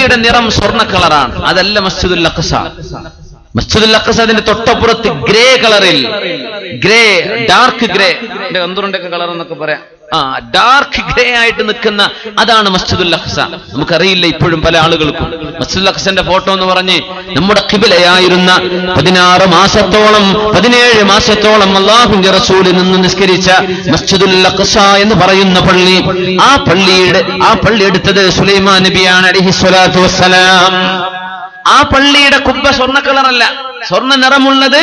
കുബ്ബയുടെ നിറം സ്വർണ്ണ കളറാണ്. അതല്ല മസ്ജിദുൽ അഖ്സ. മസ്ജിദുൽ അഖ്സ അതിന്റെ തൊട്ടപ്പുറത്ത് ഗ്രേ കളറിൽ, ഗ്രേ, ഡാർക്ക് ഗ്രേ, അന്തൂറിന്റെയൊക്കെ കളർ എന്നൊക്കെ പറയാം, ഡാർക്ക് ഗ്രേ ആയിട്ട് നിൽക്കുന്ന അതാണ് മസ്ജിദുൽ അഖ്സ. നമുക്കറിയില്ല ഇപ്പോഴും പല ആളുകൾക്കും. മസ്ജിദുൽ അഖ്സന്റെ ഫോട്ടോ എന്ന് പറഞ്ഞ് നമ്മുടെ ഖിബലയായിരുന്ന 16 മാസത്തോളം 17 മാസത്തോളം അല്ലാഹുവിന്റെ റസൂലിൽ നിന്ന് നിസ്കരിച്ച മസ്ജിദുൽ അഖ്സ എന്ന് പറയുന്ന പള്ളി, ആ പള്ളി എടുത്തത് സുലൈമാൻ നബിയാണ് അലൈഹിസ്സലാത്തു വസ്സലാം. ആ പള്ളിയുടെ കുബ്ബ സ്വർണ്ണ കളറല്ല, സ്വർണ്ണ നിറമുള്ളത്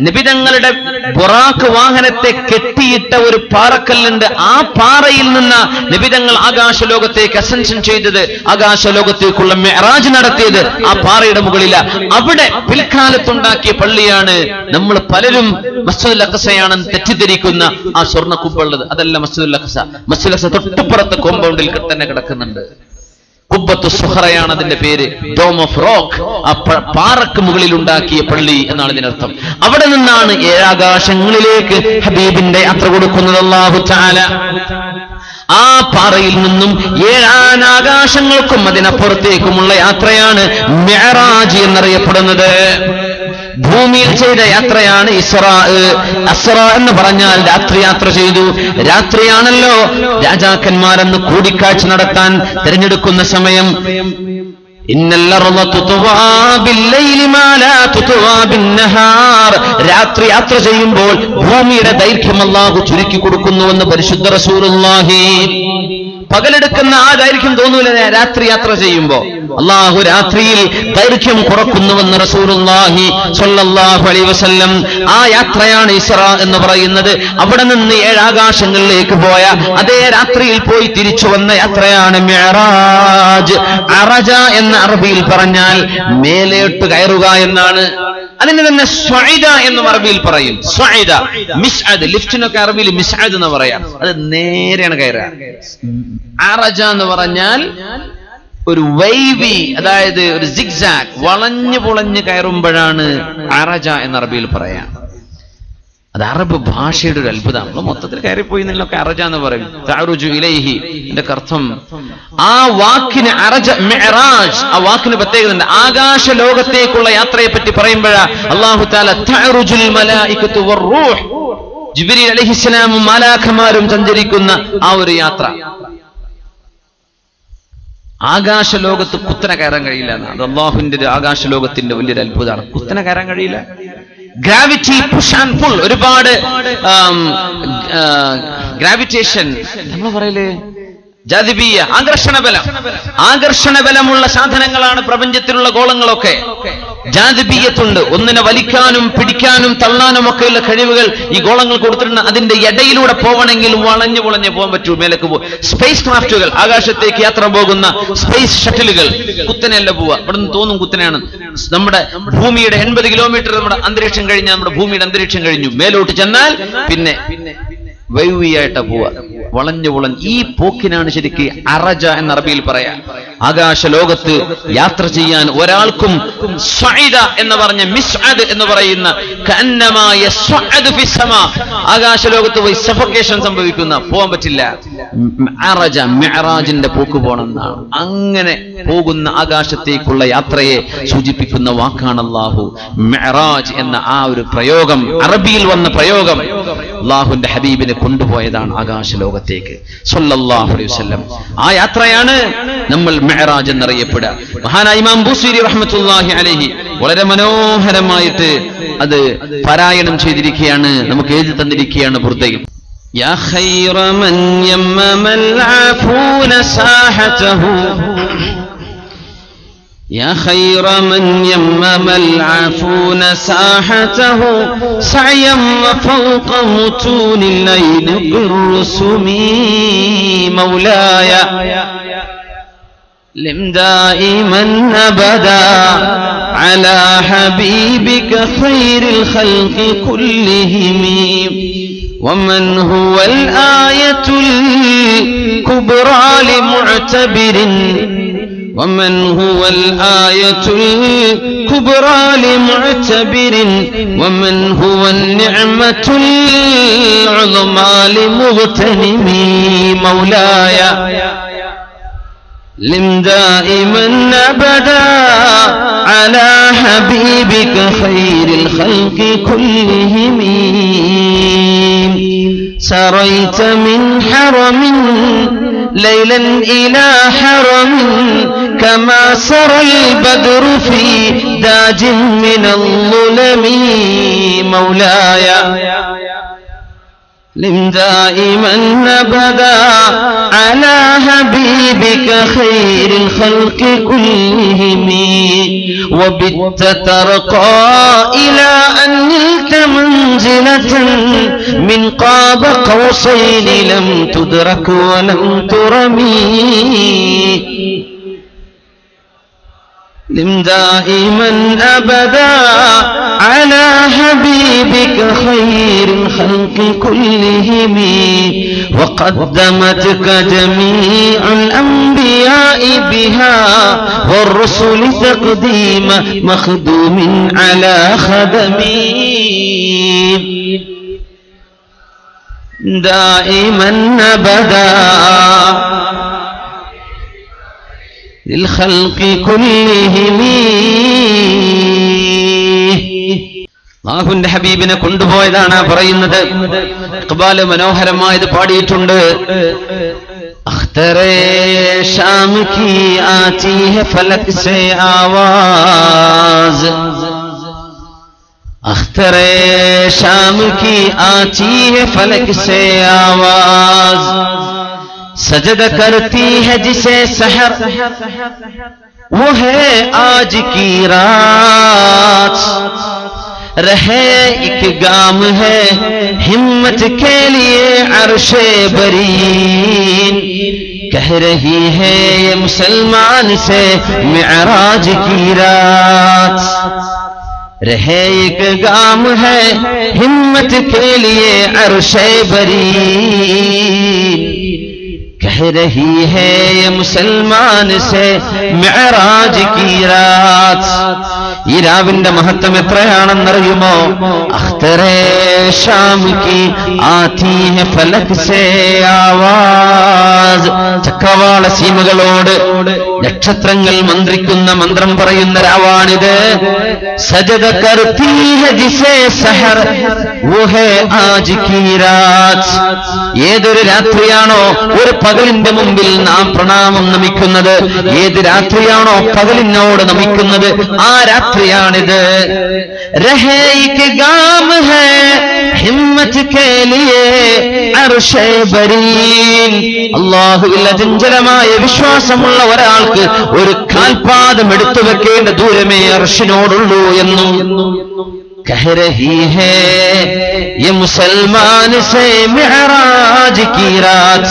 നബിതങ്ങളുടെ ബുറാഖ് വാഹനത്തെ കെട്ടിയിട്ട ഒരു പാറക്കല്ലുണ്ട്. ആ പാറയിൽ നിന്ന് നബിതങ്ങൾ ആകാശലോകത്തേക്ക് അസെൻഷൻ ചെയ്തത്, ആകാശലോകത്തേക്കുള്ള മിഅ്റാജ് നടത്തിയത് ആ പാറയുടെ മുകളില. അവിടെ പിൽക്കാലത്തുണ്ടാക്കിയ പള്ളിയാണ് നമ്മൾ പലരും മസ്ജിദുൽ അഖ്സയാണെന്ന് തെറ്റിദ്ധരിക്കുന്ന ആ സ്വർണ്ണ കുബ്ബ ഉള്ളത്. അതല്ല മസ്ജിദുൽ അഖ്സ. മസ്ജിദുൽ അഖ്സ തൊട്ടുപുറത്ത് കോമ്പൗണ്ടിൽ തന്നെ കിടക്കുന്നുണ്ട്. കുബ്ബത്തു സുഹറയാണ് അതിന്റെ പേര്, ഡോം ഓഫ് റോക്ക്. ആ പാറക്ക് മുകളിൽ ഉണ്ടാക്കിയ പള്ളി എന്നാണ് ഇതിനർത്ഥം. അവിടെ നിന്നാണ് ഏഴാകാശങ്ങളിലേക്ക് ഹബീബിന്റെ യാത്ര കൊടുക്കുന്നത് അല്ലാഹു തആല. ആ പാറയിൽ നിന്നും 7 ആകാശങ്ങൾക്കും അതിനപ്പുറത്തേക്കുമുള്ള യാത്രയാണ് മിഅ്റാജ് എന്നറിയപ്പെടുന്നത്. ഭൂമിയിൽ ചെയ്ത യാത്രയാണ് ഇസ്റാ. അസ്റാ എന്ന് പറഞ്ഞാൽ രാത്രി യാത്ര ചെയ്തു. രാത്രിയാണല്ലോ രാജാക്കന്മാരെന്ന് കൂടിക്കാഴ്ച നടത്താൻ തിരഞ്ഞെടുക്കുന്ന സമയം. രാത്രി യാത്ര ചെയ്യുമ്പോൾ ഭൂമിയുടെ ദൈർഘ്യം അല്ലാഹു ചുരുക്കി കൊടുക്കുന്നുവെന്ന് പരിശുദ്ധ റസൂലുള്ളാഹി. പകലെടുക്കുന്ന ആ ദൈർഘ്യം തോന്നൂല രാത്രി യാത്ര ചെയ്യുമ്പോ. അല്ലാഹു രാത്രിയിൽ ദൈർഘ്യം കുറക്കുന്നുവെന്ന് റസൂലുള്ളാഹി സ്വല്ലല്ലാഹു അലൈഹി വസല്ലം. ആ യാത്രയാണ് ഇസ്റാ എന്ന് പറയുന്നത്. അവിടെ നിന്ന് 7 ആകാശങ്ങളിലേക്ക് പോയ അതേ രാത്രിയിൽ പോയി തിരിച്ചു വന്ന യാത്രയാണ് മിഅ്റാജ്. അറജ എന്ന അറബിയിൽ പറഞ്ഞാൽ മേലോട്ട് കയറുക എന്നാണ്. അതിന് തന്നെ സ്വഇദ എന്നും അറബിയിൽ പറയും. സ്വഇദ, മിസ്അദ്, ലിഫ്റ്റിനൊക്കെ അറബിയിൽ മിസ്അദ് എന്ന് പറയാം. അത് നേരെയാണ് കയറുക. അറജ എന്ന് പറഞ്ഞാൽ ഒരു വൈവി, അതായത് ഒരു സിഗ്സാഗ്, വളഞ്ഞു പൊളഞ്ഞ് കയറുമ്പോഴാണ് അറജ എന്ന അറബിയിൽ പറയാം. അത് അറബ് ഭാഷയുടെ ഒരു അത്ഭുതമാണ്. നമ്മൾ മൊത്തത്തിൽ കയറിപ്പോയി എന്നൊക്കെ അറജ എന്ന് പറയും. തഅറുജു ഇലൈഹി എന്റെ അർത്ഥം. ആ വാക്കിന് അറജ, മിഅ്റാജ്, ആ വാക്കിന് പ്രത്യേകത. ആകാശ ലോകത്തേക്കുള്ള യാത്രയെ പറ്റി പറയുമ്പോഴാ അല്ലാഹു തആല തഅറുജുൽ മലായികത്തു വറൂഹ്, ജിബ്രീൽ അലൈഹിസ്സലാമും മാലാഖമാരും സഞ്ചരിക്കുന്ന ആ ഒരു യാത്ര. ആകാശ ലോകത്ത് കുത്തനെ കയറാൻ കഴിയില്ല എന്നാണ്. അത് അല്ലാഹുവിന്റെ ആകാശ ലോകത്തിന്റെ വലിയൊരു അത്ഭുതമാണ്. കുത്തനെ കയറാൻ കഴിയില്ല. ഗ്രാവിറ്റി, പുഷ് ആൻഡ് പുൾ, ഒരുപാട് ഗ്രാവിറ്റേഷൻ, നമ്മൾ പറയലേ ജാദിബിയ, ആകർഷണബലമുള്ള സാധനങ്ങളാണ് പ്രപഞ്ചത്തിലുള്ള ഗോളങ്ങളൊക്കെ. ജാദിബിയത്തുണ്ട്, ഒന്നിനെ വലിക്കാനും പിടിക്കാനും തള്ളാനും ഒക്കെയുള്ള കഴിവുകൾ ഈ ഗോളങ്ങൾ കൊടുത്തിട്ടുണ്ട്. അതിന്റെ ഇടയിലൂടെ പോകണമെങ്കിൽ വളഞ്ഞു പൊളഞ്ഞ് പോകാൻ പറ്റൂ. മേലേക്ക് പോകും. സ്പേസ് ക്രാഫ്റ്റുകൾ, ആകാശത്തേക്ക് യാത്ര പോകുന്ന സ്പേസ് ഷട്ടിലുകൾ കുത്തനെയല്ല പോവുക. ഇവിടെ നിന്ന് തോന്നും കുത്തനെയാണ്. നമ്മുടെ ഭൂമിയുടെ 80 കിലോമീറ്റർ നമ്മുടെ അന്തരീക്ഷം കഴിഞ്ഞാൽ നമ്മുടെ ഭൂമിയുടെ അന്തരീക്ഷം കഴിഞ്ഞു. മേലോട്ട് ചെന്നാൽ പിന്നെ വൈവിയായിട്ടാ പോവുക, വളഞ്ഞു പൊളഞ്ഞ്. ഈ പോക്കിനാണ് ശരിക്ക് അറജ എന്ന അറബിയിൽ പറയാ. ആകാശ ലോകത്ത് യാത്ര ചെയ്യാൻ ഒരാൾക്കും സ്വഇദ എന്ന് പറഞ്ഞ മിസ്അദ് എന്ന് പറയുന്ന കഅന്നമാ യസ്അദു ഫിസ്സമാ, ആകാശ ലോകത്ത് പോയി സഫോക്കേഷൻ സംഭവിക്കുന്ന, പോകാൻ പറ്റില്ല. അറജ, മിഅ്റാജിന്റെ പോക്ക് പോണെന്നാണ്. അങ്ങനെ പോകുന്ന ആകാശത്തേക്കുള്ള യാത്രയെ സൂചിപ്പിക്കുന്ന വാക്കാണ് അല്ലാഹു മിഅ്റാജ് എന്ന ആ ഒരു പ്രയോഗം, അറബിയിൽ വന്ന പ്രയോഗം. അല്ലാഹുവിന്റെ ഹബീബിനെ കൊണ്ടുപോയതാണ് ആകാശ ലോകത്തേക്ക് സ്വല്ലല്ലാഹു അലൈഹി വസല്ലം. ആ യാത്രയാണ് നമ്മൾ മിഅ്റാജ് എന്നറിയപ്പെടുക. മഹാനായ ഇമാം ബൂസീരി റഹ്മത്തുള്ളാഹി അലൈഹി വളരെ മനോഹരമായിട്ട് അത് പാരായണം ചെയ്തിരിക്കുകയാണ്, നമുക്ക് എഴുതി തന്നിരിക്കുകയാണ് ബുർദയിൽ. യാ ഖൈറ മൻ യമ്മമൽ ആഫൂന സാഹതഹു, يا خير من يمم العافون ساحته سعيا وفوق متون الليل بالرسم مولاي لم دائما أبدا على حبيبك خير الخلق كلهم ومن هو الآية الكبرى لمعتبر ومن هو الآية الكبرى لمعتبر ومن هو النعمة العظمى لمغتنم مولاي لم دائما أبدا على حبيبك خير الخلق كلهم سريت من حرم ليلا إلى حرم كما سرى البدر في داج من الظلم مولاي لم دائما أبدا على حبيبك خير الخلق كلهم وبت ترقى إلى أن نلت منزلة من قاب قوسين لم تدرك ولم ترمي لم دائما أبدا على حبيبك خير الخلق كلهم وقدمتك جميع الأنبياء بها والرسل تقديم مخدوم على خدمي دائما أبدا للخلق كلهم അല്ലാഹുവിന്റെ ഹബീബിനെ കൊണ്ടുപോയതാണ് പറയുന്നത്. ഇഖ്ബാൽ മനോഹരമായത് പാടിയിട്ടുണ്ട്. അഖ്തറേ ശാം കി ആതി ഹൈ ഫലക് സേ ആവാസ് അഖ്തറേ ശാം കി ആതി ഹൈ ഫലക് സേ ആവാസ് सजद करती है जिसे सहर वो है आज की रात रहे एक गाम है हिम्मत के लिए अर्शे बरीन कह रही है ये मुसलमान से मिअराज की रात रहे एक गाम है हिम्मत के लिए अर्शे बरीन कह रही है ये मुसलमान से मिअराज की रात ഈ രാവിന്റെ മഹത്വം എത്രയാണെന്നറിയുമോ? അഖ്തറേ ശാം കി ആതി ഹൈ ഫലക് സേ ആവാസ് ചക്രവാള സീമകളോട് നക്ഷത്രങ്ങൾ മന്ത്രിക്കുന്ന മന്ത്രം പറയുന്ന രാവാണിത്. സജദ കർത്തി ഹൈ ജിസേ സഹർ വോ ഹൈ ആജ് കി രാത് ഏതൊരു രാത്രിയാണോ ഒരു പകലിന്റെ മുമ്പിൽ നാം പ്രണാമം നമിക്കുന്നത്, ഏത് രാത്രിയാണോ പകലിനോട് നമിക്കുന്നത്, ആ രാത്രിയാണിത്. രഹേ ഇക് ഗാം ഹൈ ഹിമ്മത്ത് കേ ലിയേ അർശേ ബരീൻ അല്ലാഹുവിൽ അചഞ്ചലമായ വിശ്വാസമുള്ള ഒരാൾക്ക് ഒരു കാൽപാദം എടുത്തു വെക്കേണ്ട ദൂരമേ അർശിനോടുള്ളൂ എന്നും कह रही है ये मुसलमान से मिअराज की रात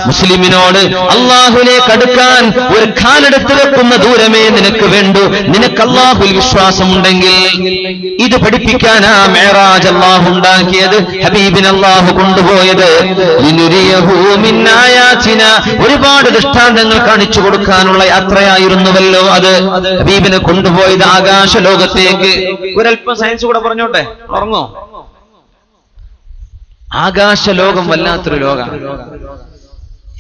മുസ്ലിമിനോട് അല്ലാഹുവിലേക്ക് അടുക്കാൻ ഒരു കാലെടുത്ത് വെക്കുന്ന ദൂരമേ നിനക്ക് വേണ്ടൂ. നിനക്ക് അല്ലാഹുവിൽ വിശ്വാസമുണ്ടെങ്കിൽ ഇത് പഠിപ്പിക്കാനാ മിഅറാജ് അല്ലാഹു ഉണ്ടാക്കിയത്, ഹബീബിനെ അല്ലാഹു കൊണ്ടുപോയത്. ലിനുരിയഹു മിൻ ആയാതിന ഒരുപാട് ദൃഷ്ടാന്തങ്ങൾ കാണിച്ചു കൊടുക്കാനുള്ള യാത്രയായിരുന്നുവല്ലോ അത്. ഹബീബിനെ കൊണ്ടുപോയത് ആകാശ ലോകത്തേക്ക്. ഒരല്പം സയൻസ് കൂടെ പറഞ്ഞോട്ടെ, ഉറങ്ങോ? ആകാശ ലോകം വല്ലാത്തൊരു ലോകമാണ്.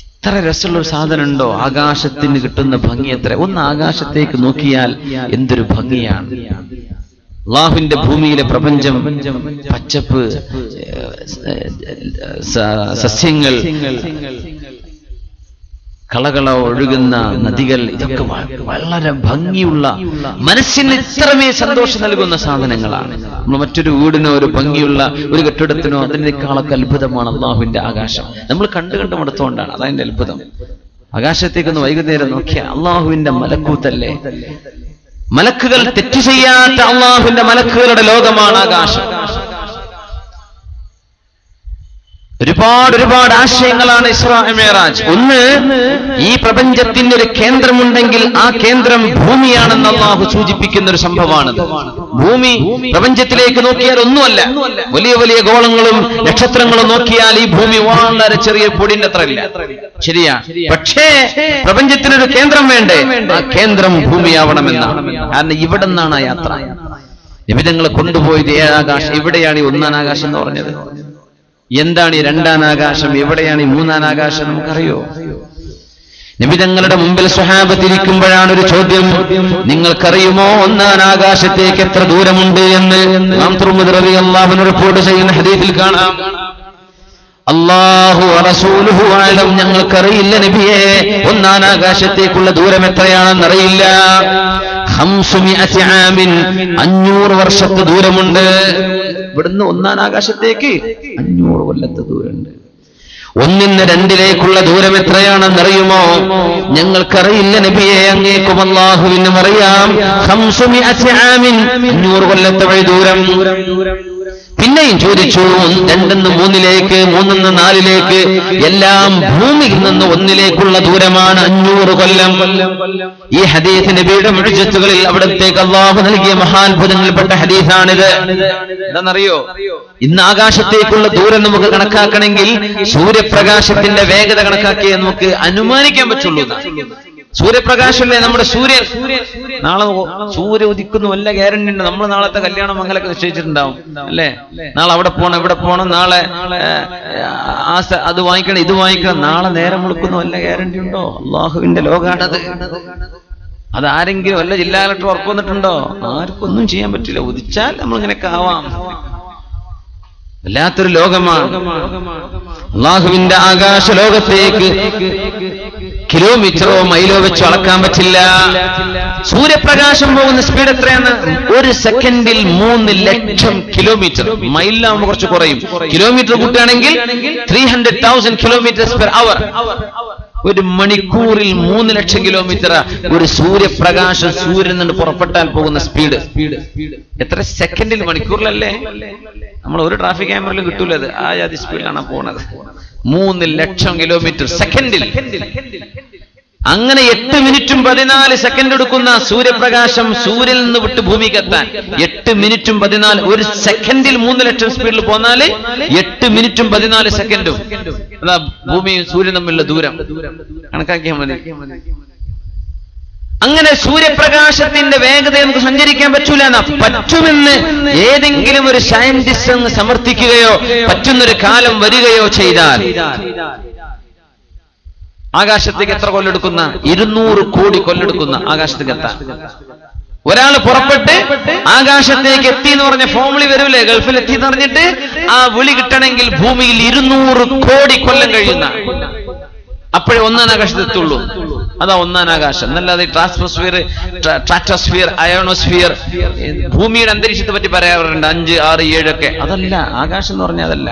ഇത്ര രസമുള്ള സാധനം ഉണ്ടോ? ആകാശത്തിന് കിട്ടുന്ന ഭംഗി എത്ര! ഒന്ന് ആകാശത്തേക്ക് നോക്കിയാൽ എന്തൊരു ഭംഗിയാണ്. അല്ലാഹുവിന്റെ ഭൂമിയിലെ പ്രപഞ്ചം, പച്ചപ്പ്, സസ്യങ്ങൾ, കളകള ഒഴുകുന്ന നദികൾ, ഇതൊക്കെ വളരെ ഭംഗിയുള്ള, മനസ്സിന് ഇത്രമേ സന്തോഷം നൽകുന്ന സാധനങ്ങളാണ്. നമ്മൾ മറ്റൊരു വീടിനോ ഒരു ഭംഗിയുള്ള ഒരു കെട്ടിടത്തിനോ അതിനേക്കാളൊക്കെ അത്ഭുതമാണ് അല്ലാഹുവിന്റെ ആകാശം. നമ്മൾ കണ്ടു മടുത്തുകൊണ്ടാണ് അതതിന്റെ അത്ഭുതം. ആകാശത്തേക്കൊന്ന് വൈകുന്നേരം നോക്കിയാൽ അല്ലാഹുവിന്റെ മലക്കൂത്തല്ലേ, മലക്കുകൾ തെറ്റ് ചെയ്യാത്ത അല്ലാഹുവിന്റെ മലക്കുകളുടെ ലോകമാണ് ആകാശം. ഒരുപാട് ആശയങ്ങളാണ് ഇസ്രാ മിഅ്റാജ്. ഒന്ന്, ഈ പ്രപഞ്ചത്തിന്റെ ഒരു കേന്ദ്രമുണ്ടെങ്കിൽ ആ കേന്ദ്രം ഭൂമിയാണെന്ന് അല്ലാഹു സൂചിപ്പിക്കുന്ന ഒരു സംഭവമാണത്. ഭൂമി പ്രപഞ്ചത്തിലേക്ക് നോക്കിയാൽ ഒന്നുമല്ല, വലിയ വലിയ ഗോളങ്ങളും നക്ഷത്രങ്ങളും നോക്കിയാൽ ഈ ഭൂമി വളരെ ചെറിയ പൊടിന്റെ അത്ര ഇല്ല, ശരിയാ. പക്ഷേ പ്രപഞ്ചത്തിനൊരു കേന്ദ്രം വേണ്ടേ? ആ കേന്ദ്രം ഭൂമിയാവണമെന്നാണ്. കാരണം ഇവിടെ നിന്നാണ് ആ യാത്ര. നിബിധങ്ങളെ കൊണ്ടുപോയത് ഏഴാകാശം. ഇവിടെയാണ് ഈ ഒന്നാം ആകാശം എന്ന് പറഞ്ഞത്. എന്താണ് ഈ രണ്ടാം ആകാശം? എവിടെയാണ് ഈ മൂന്നാം ആകാശം? നമുക്കറിയോ? നബി തങ്ങളുടെ മുമ്പിൽ സ്വഹാബത്തിരിക്കുമ്പോഴാണ് ഒരു ചോദ്യം, നിങ്ങൾക്കറിയുമോ ഒന്നാം ആകാശത്തേക്ക് എത്ര ദൂരമുണ്ട് എന്ന്? ഇമാം തുർമുദി റളിയല്ലാഹു അൻഹു റിപ്പോർട്ട് ചെയ്യുന്ന ഹദീസിൽ കാണാം, അല്ലാഹു വറസൂലുഹു അഅലം, ഞങ്ങൾക്കറിയില്ല നബിയേ, ഒന്നാം ആകാശത്തേക്കുള്ള ദൂരം എത്രയാണെന്നറിയില്ല. 500 ആമിൻ, 500 വർഷത്തെ ദൂരമുണ്ട്. ഇവിടുന്ന് ഒന്നാം ആകാശത്തേക്ക് 500 കൊല്ലത്തെ ദൂരമുണ്ട്. 1 നിന്ന് 2 ദൂരം എത്രയാണെന്നറിയുമോ? ഞങ്ങൾക്കറിയില്ല നബിയെ, അങ്ങേക്കും അല്ലാഹുവിനും അറിയാം. 500 ആമിൻ, 500 കൊല്ലത്തെ വഴി ദൂരം. പിന്നെയും ചോദിച്ചു, 2 നിന്ന് 3, 3 നിന്ന് 4, എല്ലാം ഭൂമിയിൽ നിന്ന് 1 ദൂരമാണ് 500 കൊല്ലം. ഈ ഹദീസ് നബിയുടെ മുഅ്ജിസത്തുകളിൽ അവിടത്തേക്ക് അല്ലാഹു നൽകിയ മഹാത്ഭുതങ്ങളിൽപ്പെട്ട ഹദീസാണിത്. എന്താണെന്നറിയോ? ഇന്ന് ആകാശത്തേക്കുള്ള ദൂരം നമുക്ക് കണക്കാക്കണമെങ്കിൽ സൂര്യപ്രകാശത്തിന്റെ വേഗത കണക്കാക്കിയേ നമുക്ക് അനുമാനിക്കാൻ പറ്റുള്ളൂ. സൂര്യപ്രകാശമല്ലേ നമ്മുടെ സൂര്യൻ. നാളെ സൂര്യ ഉദിക്കുന്നു വല്ല ഗ്യാരണ്ടി ഉണ്ട്? നമ്മൾ നാളത്തെ കല്യാണം മംഗലൊക്കെ നിശ്ചയിച്ചിട്ടുണ്ടാവും അല്ലേ? നാളെ അവിടെ പോകണം, ഇവിടെ പോകണം, നാളെ അത് വാങ്ങിക്കണം, ഇത് വാങ്ങിക്കണം. നാളെ നേരം വിളിക്കുന്നു വല്ല ഗ്യാരണ്ടി ഉണ്ടോ? അള്ളാഹുവിന്റെ ലോകാണത്. അതാരെങ്കിലും വല്ല ജില്ലാ കളക്ടർ ഉറപ്പ് വന്നിട്ടുണ്ടോ? ആർക്കൊന്നും ചെയ്യാൻ പറ്റില്ല. ഉദിച്ചാൽ നമ്മളിങ്ങനെയൊക്കെ ആവാം. വല്ലാത്തൊരു ലോകമാണ്. അള്ളാഹുവിന്റെ ആകാശ ലോകത്തേക്ക് കിലോമീറ്ററോ മൈലോ വെച്ച് അളക്കാൻ പറ്റില്ല. സൂര്യപ്രകാശം പോകുന്ന സ്പീഡ് എത്രയാണ്? 1 സെക്കൻഡിൽ 3 ലക്ഷം കിലോമീറ്റർ. മൈലിലാവുമ്പോൾ കുറച്ച് കുറയും. കിലോമീറ്റർ കൂട്ടുകയാണെങ്കിൽ 300,000 കിലോമീറ്റേഴ്സ് പെർ അവർ. 1 മണിക്കൂറിൽ 3 ലക്ഷം കിലോമീറ്റർ ഒരു സൂര്യപ്രകാശം സൂര്യനിൽ നിന്ന് പുറപ്പെട്ടാൽ പോകുന്ന സ്പീഡ്. എത്ര സെക്കൻഡിൽ? മണിക്കൂറിലല്ലേ? നമ്മൾ ഒരു ട്രാഫിക് ക്യാമറയിലും കിട്ടൂല അത്. ആ ജാതി സ്പീഡിലാണ് പോകുന്നത്. 3 ലക്ഷം കിലോമീറ്റർ സെക്കൻഡിൽ. അങ്ങനെ 8 മിനിറ്റും 14 സെക്കൻഡ് എടുക്കുന്ന സൂര്യപ്രകാശം സൂര്യനിൽ നിന്ന് വിട്ട് ഭൂമിക്ക് എത്താൻ 8 മിനിറ്റും 14. 1 സെക്കൻഡിൽ 3 ലക്ഷം സ്പീഡിൽ പോന്നാല് 8 മിനിറ്റും 14 സെക്കൻഡും. അതാ ഭൂമിയും സൂര്യൻ തമ്മിലുള്ള ദൂരം കണക്കാക്കിയാൽ മതി. അങ്ങനെ സൂര്യപ്രകാശത്തിന്റെ വേഗത നമുക്ക് സഞ്ചരിക്കാൻ പറ്റൂല. പറ്റുമെന്ന് ഏതെങ്കിലും ഒരു സയന്റിസ്റ്റ് അങ്ങ് സമർത്ഥിക്കുകയോ പറ്റുന്നൊരു കാലം വരികയോ ചെയ്താൽ ആകാശത്തേക്ക് എത്ര കൊല്ലെടുക്കുന്ന? 200 കോടി കൊല്ലെടുക്കുന്ന ആകാശത്തേക്ക് എത്താൻ. ഒരാൾ പുറപ്പെട്ട് ആകാശത്തേക്ക് എത്തി എന്ന് പറഞ്ഞ ഫോമിൽ വരൂലേ, ഗൾഫിൽ എത്തി എന്ന് പറഞ്ഞിട്ട് ആ വിളി കിട്ടണമെങ്കിൽ ഭൂമിയിൽ 200 കോടി കൊല്ലം കഴിയുന്ന, അപ്പോഴേ ഒന്നാം ആകാശത്തെത്തുള്ളൂ. അതാ ഒന്നാം ആകാശം. എന്നല്ലാതെ ട്രാൻസ്ഫോസ്ഫിയർ, സ്ട്രാറ്റോസ്ഫിയർ, അയോണോസ്ഫിയർ, ഭൂമിയുടെ അന്തരീക്ഷത്തെ പറ്റി പറയാറുണ്ട് 5, 6, 7 ഒക്കെ. അതല്ല ആകാശം എന്ന് പറഞ്ഞാൽ അതല്ല.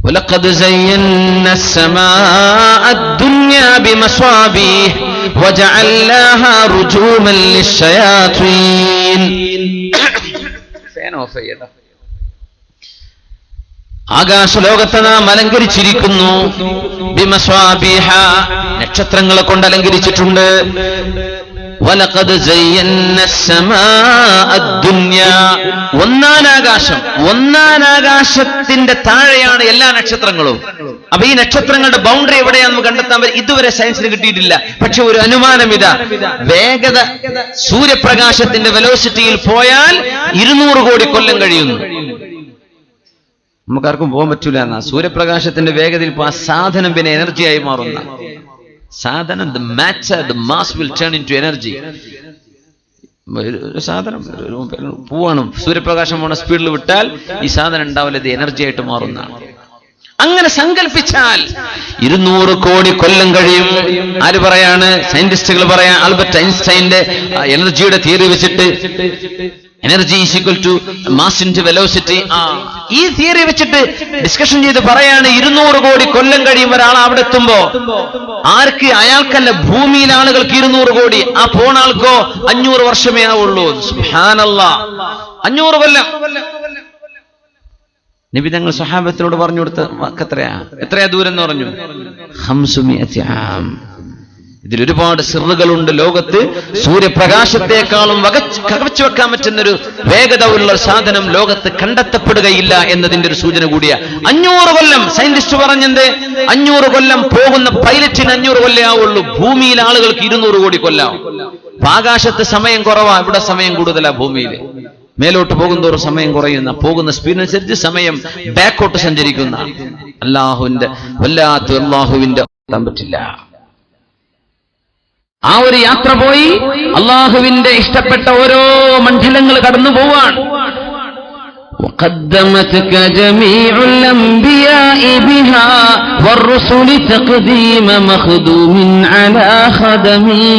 وَلَقَدْ زَيَّنَّا السَّمَاءَ الدُّنْيَا بِمَصَابِيحَ وَجَعَلْنَاهَا رُجُومًا لِلشَّيَاطِينِ. ആകാശലോകത്തെ നാം അലങ്കരിച്ചിരിക്കുന്നു. ബിമസ്വാബിഹ, നക്ഷത്രങ്ങളെ കൊണ്ട് അലങ്കരിച്ചിട്ടുണ്ട്. വലഖദ് സയ്യന്ന السماء الدنيا, ഒന്നാം ആകാശത്തിന്റെ താഴെയാണ് എല്ലാ നക്ഷത്രങ്ങളും. അപ്പൊ ഈ നക്ഷത്രങ്ങളുടെ ബൗണ്ടറി എവിടെയാണെന്ന് നമുക്ക് കണ്ടെത്താൻ പറ്റും. ഇതുവരെ സയൻസിന് കിട്ടിയിട്ടില്ല. പക്ഷെ ഒരു അനുമാനം ഇതാ, വേഗത സൂര്യപ്രകാശത്തിന്റെ വെലോസിറ്റിയിൽ പോയാൽ 200 കോടി കൊല്ലം കഴിയുന്നു. നമുക്കാർക്കും പോകാൻ പറ്റൂല എന്നാ. സൂര്യപ്രകാശത്തിന്റെ വേഗതയിൽ ആ സാധനം പിന്നെ എനർജിയായി മാറുന്ന സാധനം, the matter, the mass will turn into energy. ഒരു സാധനം പോവാണ്, സൂര്യപ്രകാശം പോണ സ്പീഡിൽ വിട്ടാൽ ഈ സാധനം ഉണ്ടാവില്ല, ഇത് എനർജി ആയിട്ട് മാറുന്നതാണ്. അങ്ങനെ സങ്കല്പിച്ചാൽ 200 കോടി കൊല്ലം കഴിയും. ആര് പറയാണ്? സയന്റിസ്റ്റുകൾ പറയാൻ. ആൽബർട്ട് ഐൻസ്റ്റൈന്റെ എനർജിയുടെ തിയറി വെച്ചിട്ട് energy is equal to mass into velocity, ഈ തിയറി വെച്ചിട്ട് ഡിസ്കഷൻ ചെയ്ത് പറയാണ് 200 കോടി കൊല്ലം കഴിയും ഒരാൾ അവിടെ എത്തുമ്പോ. ആർക്ക്? അയാൾക്കല്ല, ഭൂമിയിലെ ആളുകൾക്ക് 200 കോടി. ആ പോണ ആൾക്കോ 500 വർഷമേ ആവുള്ളൂ. സുബ്ഹാനല്ലാഹ്, 500 കൊല്ലം. നബി തങ്ങൾ സ്വഹാബത്തിനോട് പറഞ്ഞു കൊടുത്ത എത്രയാ ദൂരം എന്ന് പറഞ്ഞു? 500 ആം. ഇതിൽ ഒരുപാട് സിറുകളുണ്ട്. ലോകത്ത് സൂര്യപ്രകാശത്തെക്കാളും കവച്ചു വെക്കാൻ പറ്റുന്നൊരു വേഗത ഉള്ള സാധനം ലോകത്ത് കണ്ടെത്തപ്പെടുകയില്ല എന്നതിന്റെ ഒരു സൂചന കൂടിയ. 500 കൊല്ലം സയന്റിസ്റ്റ് പറഞ്ഞത്. 500 കൊല്ലം പോകുന്ന പൈലറ്റിന് 500 കൊല്ലം ആവുള്ളൂ. ഭൂമിയിലെ ആളുകൾക്ക് 200 കോടി കൊല്ലം. ആകാശത്ത് സമയം കുറവാ, ഇവിടെ സമയം കൂടുതലാ. ഭൂമിയിൽ മേലോട്ട് പോകുന്തോറും സമയം കുറയുന്ന, പോകുന്ന സ്പീഡിനനുസരിച്ച് സമയം ബാക്കോട്ട് സഞ്ചരിക്കുന്ന. അല്ലാഹുവിന്റെ വല്ലാത്ത അല്ലാഹുവിന്റെ പറ്റില്ല. ആ ഒരു യാത്ര പോയി അള്ളാഹുവിന്റെ ഇഷ്ടപ്പെട്ട ഓരോ മണ്ഡലങ്ങൾ കടന്നു പോവാൻ. وقدمتك جميع الأنبياء بها والرسل تقديم مخدوم على خدمي.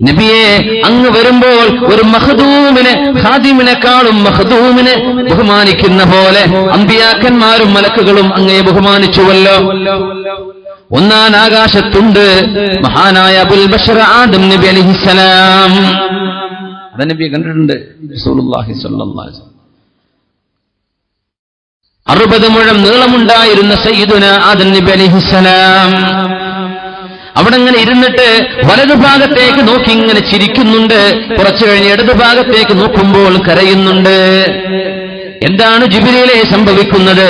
നബിയെ അങ്ങ് വരുമ്പോൾ ഒരു മഖ്ദൂമിനെ ഖാദിമിനെക്കാളും മഖ്ദൂമിനെ ബഹുമാനിക്കുന്ന പോലെ അമ്പിയാക്കന്മാരും മലക്കുകളും അങ്ങയെ ബഹുമാനിച്ചുവല്ലോ. ഒന്നാം ആകാശത്തുണ്ട് മഹാനായ അബുൽ ബശർ ആദം നബി അലൈഹിസ്സലാം. നബിയെ കണ്ടിട്ടുണ്ട് റസൂലുള്ളാഹി സ്വല്ലല്ലാഹു അലൈഹി വസല്ലം. 60 മുഴം നീളമുണ്ടായിരുന്ന സയ്യിദുന ആദം നബി അലൈഹിസ്സലാം അവിടെ ഇങ്ങനെ ഇരുന്നിട്ട് വലതുഭാഗത്തേക്ക് നോക്കി ഇങ്ങനെ ചിരിക്കുന്നുണ്ട്. കുറച്ചു കഴിഞ്ഞ് ഇടതുഭാഗത്തേക്ക് നോക്കുമ്പോൾ കരയുന്നുണ്ട്. എന്താണ് ജിബ്രീലേ സംഭവിക്കുന്നത്?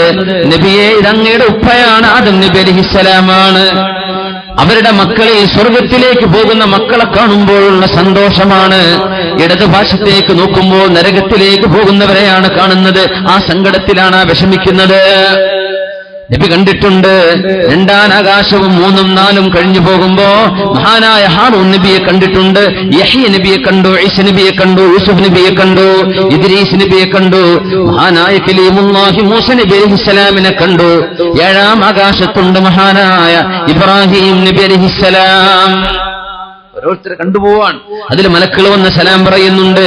നബിയെ, ഇതങ്ങയുടെ ഉപ്പയാണ് ആദം നബി അലൈഹിസ്സലാമാണ്. അവരുടെ മക്കളിൽ സ്വർഗത്തിലേക്ക് പോകുന്ന മക്കളെ കാണുമ്പോഴുള്ള സന്തോഷമാണ്. ഇടതുഭാഷത്തേക്ക് നോക്കുമ്പോൾ നരകത്തിലേക്ക് പോകുന്നവരെയാണ് കാണുന്നത്. ആ സങ്കടത്തിലാണ് വിഷമിക്കുന്നത്. നബി കണ്ടിട്ടുണ്ട്. 2ാം ആകാശവും 3ഉം 4ഉം കഴിഞ്ഞു പോകുമ്പോ മഹാനായ ഹാറൂൻ നബിയെ കണ്ടിട്ടുണ്ട്. യഹ്യ നബിയെ കണ്ടു, ഈസ നബിയെ കണ്ടു, യൂസുഫ് നബിയെ കണ്ടു, ഇദ്രീസ് നബിയെ കണ്ടു, മഹാനായ കലീമുല്ലാഹി മൂസ നബി അലൈഹിസ്സലാമിനെ കണ്ടു. 7ാം ആകാശത്തുണ്ട് മഹാനായ ഇബ്രാഹിം നബി അലൈഹിസ്സലാം. ഓരോരുത്തരെ കണ്ടുപോവാൻ. അതിൽ മലക്കുകൾ വന്ന് സലാം പറയുന്നുണ്ട്.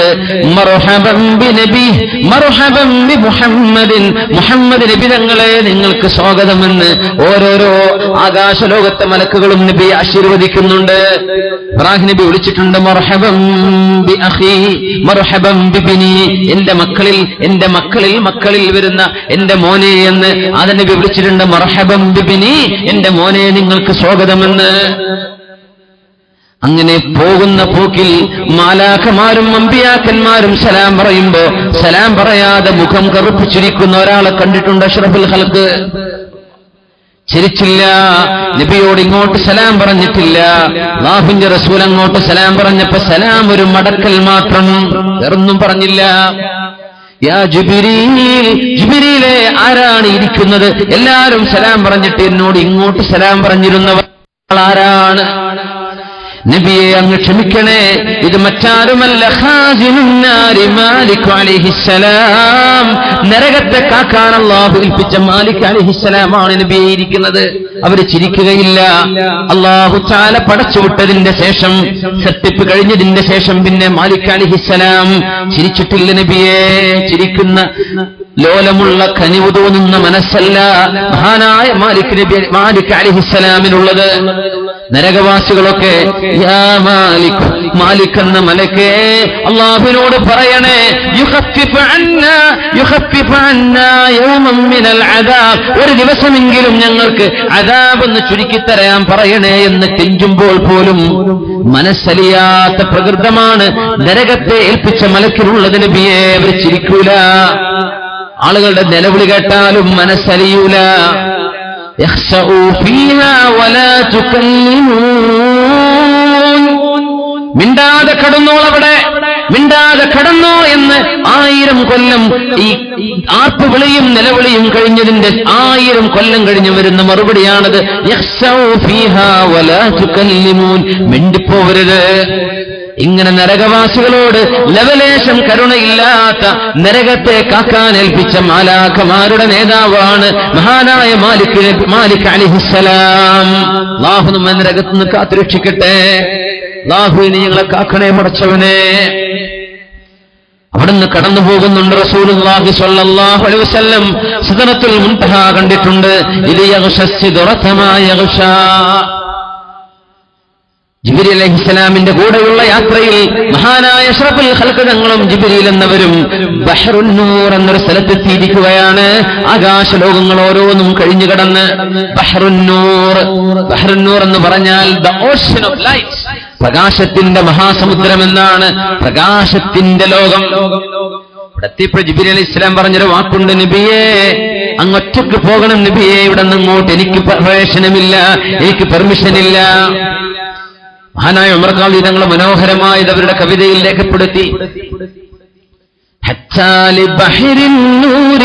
മർഹബൻ ബി നബി, മർഹബൻ ബി മുഹമ്മദിൻ, മുഹമ്മദ് നബി തങ്ങളെ നിങ്ങൾക്ക് സ്വാഗതമെന്ന് ഓരോരോ ആകാശലോകത്തെ മലക്കുകളും നബി ആശീർവദിക്കുന്നുണ്ട്. ഇബ്രാഹിം നബി വിളിച്ചിട്ടുണ്ട് മർഹബൻ ബി അഖി, മർഹബൻ ബി ബിനി, എന്റെ മക്കളിൽ വരുന്ന എന്റെ മോനെ എന്ന് ആദം നബി വിളിച്ചിട്ടുണ്ട്. മർഹബൻ ബി ബിനി, എന്റെ മോനെ നിങ്ങൾക്ക് സ്വാഗതമെന്ന്. അങ്ങനെ പോകുന്ന പോക്കിൽ മാലാഖമാരും അമ്പിയാക്കന്മാരും സലാം പറയുമ്പോ സലാം പറയാതെ മുഖം കറുപ്പിച്ചിരിക്കുന്ന ഒരാളെ കണ്ടിട്ടുണ്ട്. അഷ്റഫുൽ ഖൽഖ് ചിരിച്ചില്ല. നബിയോട് ഇങ്ങോട്ട് സലാം പറഞ്ഞിട്ടില്ല. അല്ലാഹുവിന്റെ റസൂൽ അങ്ങോട്ട് സലാം പറഞ്ഞപ്പോ സലാം ഒരു മടക്കൽ മാത്രം, വേറൊന്നും പറഞ്ഞില്ല. യാ ജിബ്രീൽ, ജിബ്രീലേ, ആരാണ് ഇരിക്കുന്നത്? എല്ലാവരും സലാം പറഞ്ഞിട്ട് എന്നോട് ഇങ്ങോട്ട് സലാം പറഞ്ഞിരുന്നവർ ആരാണ്? നബിയെ, അങ്ങ് ക്ഷമിക്കണേ, ഇത് മറ്റാരുമല്ല ഖാസിനുന്നാരി മാലിക് അലൈഹിസ്സലാം, നരകത്തെ കാക്കാൻ അല്ലാഹു ഏൽപ്പിച്ച മാലിക് അലൈഹിസ്സലാമാണ് നബിയെ ഇരിക്കുന്നത്. അവര് ചിരിക്കുകയില്ല. അല്ലാഹു തആല പടച്ചുവിട്ടതിന്റെ ശേഷം, സെട്ടിപ്പ് കഴിഞ്ഞതിന്റെ ശേഷം പിന്നെ മാലിക് അലൈഹിസ്സലാം ചിരിച്ചിട്ടില്ല നബിയെ. ചിരിക്കുന്ന ലോലമുള്ള കനിവ് തോന്നുന്ന മനസ്സല്ല മഹാനായ മാലിക് അലൈഹിസ്സലാമിനുള്ളത്. നരകവാസികളൊക്കെ യാ മാലിക്, മാലിക് എന്ന മലക്കേ, അല്ലാഹുവിനോട് പറയണേ, യുഖഫിഫ് അന്നാ യൗമൻ മിനൽ അദാബ്, ഒരു ദിവസമെങ്കിലും ഞങ്ങൾക്ക് അദാബ് ഒന്ന് ചുരുക്കിത്തരാൻ പറയണേ എന്ന് കെഞ്ചുമ്പോൾ പോലും മനസ്സലിയാത്ത പ്രകൃതമാണ് നരകത്തെ ഏൽപ്പിച്ച മലക്കിനുള്ളത് നബിയെ. അവർ ചിരിക്കൂല. ആളുകളുടെ നിലവിളി കേട്ടാലും മനസ്സലിയൂല. മിണ്ടാതെ കടന്നോളവിടെ, മിണ്ടാതെ കടന്നോ എന്ന് 1000 കൊല്ലം ഈ ആർപ്പ് വിളിയും നിലവിളിയും കഴിഞ്ഞതിന്റെ 1000 കൊല്ലം കഴിഞ്ഞു വരുന്ന മറുപടിയാണത്. മിണ്ടിപ്പോവരുത്. ഇങ്ങനെ നരകവാസികളോട് ലവലേശം കരുണയില്ലാത്ത നരകത്തെ കാക്കാൻ ഏൽപ്പിച്ച മാലാഖമാരുടെ നേതാവാണ് മഹാനായ മാലിക് അലൈഹിസ്സലാം. അല്ലാഹു നമ്മെ നരകത്തുനിന്ന് കാത്തുരക്ഷിക്കട്ടെ. അല്ലാഹുവിനെ ഞങ്ങളെ കാക്കണേ പടച്ചവനെ. അവിടുന്ന് കടന്നു പോകുന്നുണ്ട് റസൂലുള്ളാഹി സ്വല്ലല്ലാഹു അലൈഹി വസല്ലം. സിദ്റത്തുൽ മുൻതഹ കണ്ടിട്ടുണ്ട്. ഇത് ജിബ്രീൽ അലൈഹിസ്സലാമിന്റെ കൂടെയുള്ള യാത്രയിൽ മഹാനായ അഷ്റഫുൽ ഖൽഖ് തങ്ങളും ജിബ്രീൽ എന്നവരും ബഹ്റുൻ നൂർ എന്നൊരു സ്ഥലത്തെത്തിയിരിക്കുകയാണ്. ആകാശലോകങ്ങൾ ഓരോന്നും കഴിഞ്ഞു കടന്ന് ബഹ്റുൻ നൂർ എന്ന് പറഞ്ഞാൽ ദ ഓഷ്യൻ ഓഫ് ലൈറ്റ്, പ്രകാശത്തിന്റെ മഹാസമുദ്രം എന്നാണ്. പ്രകാശത്തിന്റെ ലോകം. ഇവിടെ എത്തിയപ്പോൾ ജിബ്രീൽ അലൈഹിസ്സലാം പറഞ്ഞൊരു വാക്കുണ്ട്, നബിയേ, അങ്ങൊറ്റക്ക് പോകണം നബിയേ, ഇവിടെ നിന്ന് അങ്ങോട്ട് എനിക്ക് പ്രവേശനമില്ല, എനിക്ക് പെർമിഷനില്ല. മഹാനായ ഉമർ ഖാദി തങ്ങൾ മനോഹരമായത് അവരുടെ കവിതയിൽ രേഖപ്പെടുത്തി. حتى لبحر النور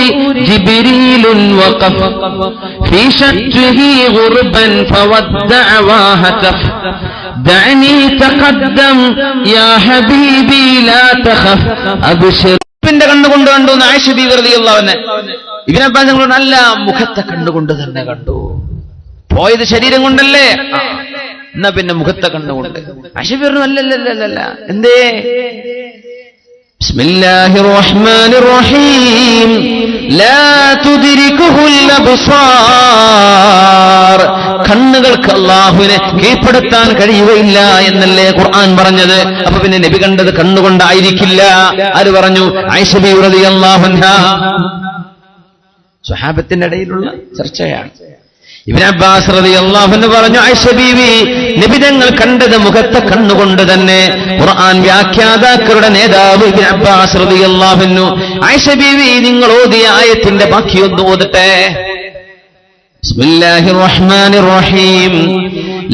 جبريل وقف في شجه غربا فودع وهتف دعني تقدم يا حبيبي لا تخف أبشر ിന്റെ കണ്ണുകൊണ്ട് കണ്ടു ആയിഷ ബീവി റളിയല്ലാഹു അൻഹ. ഇബ്നു അബ്ബാസ് ഞങ്ങളോട് നല്ല മുഖത്തെ കണ്ണുകൊണ്ട് തന്നെ കണ്ടു. പോയത് ശരീരം കൊണ്ടല്ലേ, എന്നാ പിന്നെ മുഖത്തെ കണ്ണുകൊണ്ട്. ആയിഷ ബീവി പറഞ്ഞു അല്ലല്ല എന്തേ? ബിസ്മില്ലാഹിർ റഹ്മാനിർ റഹീം ലാ തുദ്രികുഹുൽ അബ്സാർ. കണ്ണുകൾക്ക് അല്ലാഹുവിനെ കീഴ്പ്പെടുത്താൻ കഴിയുകയില്ല എന്നല്ലേ ഖുർആൻ പറഞ്ഞത്. അപ്പൊ പിന്നെ നബി കണ്ടത് കണ്ണുകൊണ്ടായിരിക്കില്ല. ആര് പറഞ്ഞു? ആയിഷ ബീവി റളിയല്ലാഹു അൻഹ. സ്വഹാബത്തിന്റെ ഇടയിലുള്ള ചർച്ചയാണ്. ഇബ്നു അബ്ബാസ് റളിയല്ലാഹു അൻഹു പറഞ്ഞു, ആയിഷ ബീവി നബി തങ്ങൾ കണ്ടത് മുഖത്തെ കണ്ണുകൊണ്ട് തന്നെ. ഖുർആൻ വ്യാഖ്യാതാക്കളുടെ നേതാവ് ഇബ്നു അബ്ബാസ് റളിയല്ലാഹു അൻഹു, ആയിഷ ബീവി നിങ്ങൾ ഓതിയ ആയത്തിന്റെ ബാക്കിയൊന്ന് ഓതട്ടെ. ബിസ്മില്ലാഹിർ റഹ്മാനിർ റഹീം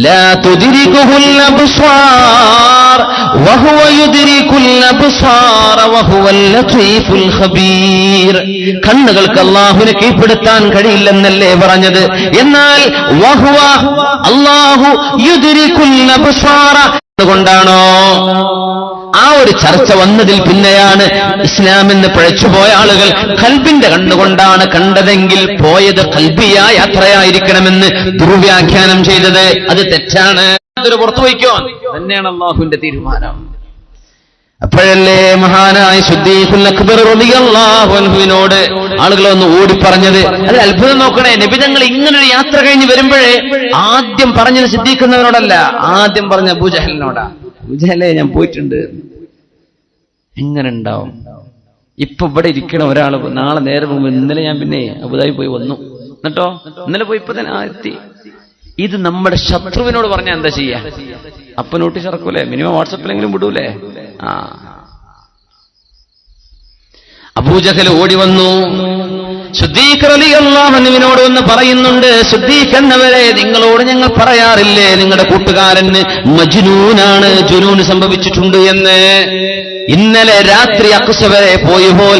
ലാ തുദ്രികുഹുൽ അബ്സാർ വഹുവ യുദ്രികുൽ അബ്സാർ വഹുവൽ ലതീഫുൽ ഖബീർ. കണ്ണുകൾക്ക് അല്ലാഹുവിനെ കീഴ്പ്പെടുത്താൻ കഴിയില്ലെന്നല്ലേ പറഞ്ഞത്? എന്നാൽ വഹുവ അല്ലാഹു യുദ്രികുൽ അബ്സാർ കൊണ്ടാണോ? ആ ഒരു ചർച്ച വന്നതിൽ പിന്നെയാണ് ഇസ്ലാം എന്ന് പഴച്ചുപോയ ആളുകൾ ഖൽബിന്റെ കണ്ണുകൊണ്ടാണ് കണ്ടതെങ്കിൽ പോയത് ഖൽബിയ യാത്രയായിരിക്കണമെന്ന് ദുർവ്യാഖ്യാനം ചെയ്തത്. അത് തെറ്റാണ്. അതൊരു പുറത്തു വയ്ക്കോ തന്നെയാണ് അല്ലാഹുവിന്റെ തീരുമാനം. അപ്പോഴല്ലേ മഹാനായ സിദ്ദീഖുൽ അക്ബർ റളിയല്ലാഹു അൻഹുവിനോട് ആളുകൾ ഒന്ന് ഓടി പറഞ്ഞത്. അത് അത്ഭുതം നോക്കണേ, നബി തങ്ങൾ ഇങ്ങനൊരു യാത്ര കഴിഞ്ഞ് വരുമ്പോഴേ ആദ്യം പറഞ്ഞത് സിദ്ദീഖിനോടല്ല, ആദ്യം പറഞ്ഞ അബൂജഹലിനോടാ. അബൂജഹലെ ഞാൻ പോയിട്ടുണ്ട്. എങ്ങനെ ഉണ്ടാവും? ഇപ്പൊ ഇവിടെ ഇരിക്കണ ഒരാൾ നാളെ നേരെ മുമ്പ് ഇന്നലെ ഞാൻ പിന്നെ അബുദാബി പോയി വന്നു എന്നിട്ടോ ഇന്നലെ പോയി ഇപ്പൊ തന്നെ എത്തി. ഇത് നമ്മുടെ ശത്രുവിനോട് പറഞ്ഞാൽ എന്താ ചെയ്യാ? അപ്പൊ നോട്ടീസ് ഇറക്കൂലേ? മിനിമം വാട്സപ്പിലെങ്കിലും വിടൂലേ? അബൂജഹൽ ഓടി വന്നു. സിദ്ദീഖ് റളിയല്ലാഹു അൻഹുവിനോട് ഒന്ന് പറയുന്നുണ്ട്, സിദ്ദീഖ് എന്നവരെ നിങ്ങളോട് ഞങ്ങൾ പറയാറില്ലേ നിങ്ങളുടെ കൂട്ടുകാരന് മജ്നൂനാണ്, ജുനൂൻ സംഭവിച്ചിട്ടുണ്ട് എന്ന്. ഇന്നലെ രാത്രി അഖ്സ വരെ പോയപ്പോൾ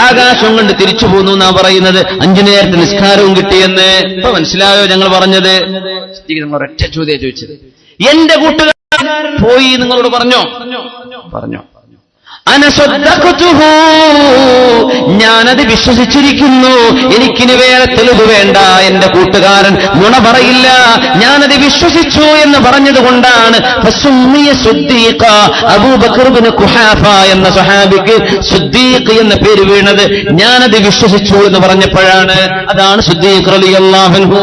ആകാശം കൊണ്ട് തിരിച്ചു പോന്നു എന്നാ പറയുന്നത്. 5 നേരത്തെ നിസ്കാരവും കിട്ടിയെന്ന്. ഇപ്പൊ മനസ്സിലായോ ഞങ്ങൾ പറഞ്ഞത്? നിങ്ങൾ ഒരൊറ്റ ചോദ്യം ചോദിച്ചത്, എന്റെ കൂട്ടുകാരൻ പോയി നിങ്ങളോട് പറഞ്ഞോ? അനസദ്ദഖതുഹു, ഞാനത് വിശ്വസിച്ചിരിക്കുന്നു. എനിക്കിനി വേറെ തെളിവ് വേണ്ട. എന്റെ കൂട്ടുകാരൻ നുണ പറയില്ല, ഞാനത് വിശ്വസിച്ചു എന്ന് പറഞ്ഞതുകൊണ്ടാണ് അബൂബക്കർ ഇബ്നു ഖുഹാഫ എന്ന സ്വഹാബിക്ക് സിദ്ദീഖ് എന്ന പേര് വീണത്. ഞാനത് വിശ്വസിച്ചു എന്ന് പറഞ്ഞപ്പോഴാണ്. അതാണ് സിദ്ദീഖ് റളിയല്ലാഹു അൻഹു.